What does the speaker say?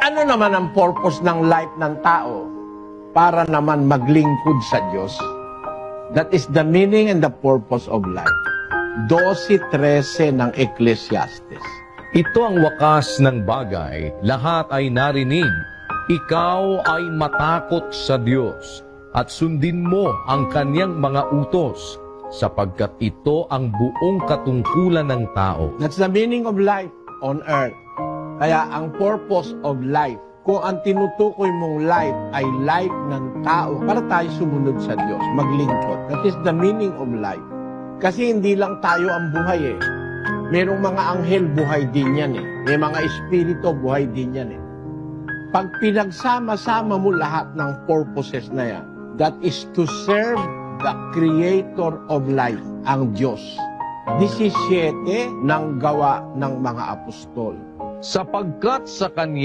Ano naman ang purpose ng life ng tao? Para naman maglingkod sa Diyos. That is the meaning and the purpose of life. 12:13 ng Ecclesiastes. Ito ang wakas ng bagay, lahat ay narinig. Ikaw ay matakot sa Diyos at sundin mo ang kanyang mga utos, sapagkat ito ang buong katungkulan ng tao. That's the meaning of life on earth. Kaya ang purpose of life, kung ang tinutukoy mong life ay life ng tao, para tayo sumunod sa Diyos, maglingkod. That is the meaning of life. Kasi hindi lang tayo ang buhay eh. Merong mga anghel, buhay din yan eh. May mga espiritu, buhay din yan eh. Pag pinagsama-sama mo lahat ng purposes na yan, that is to serve the Creator of life, ang Diyos. 17 ng gawa ng mga apostol. Sapagkat sa kanya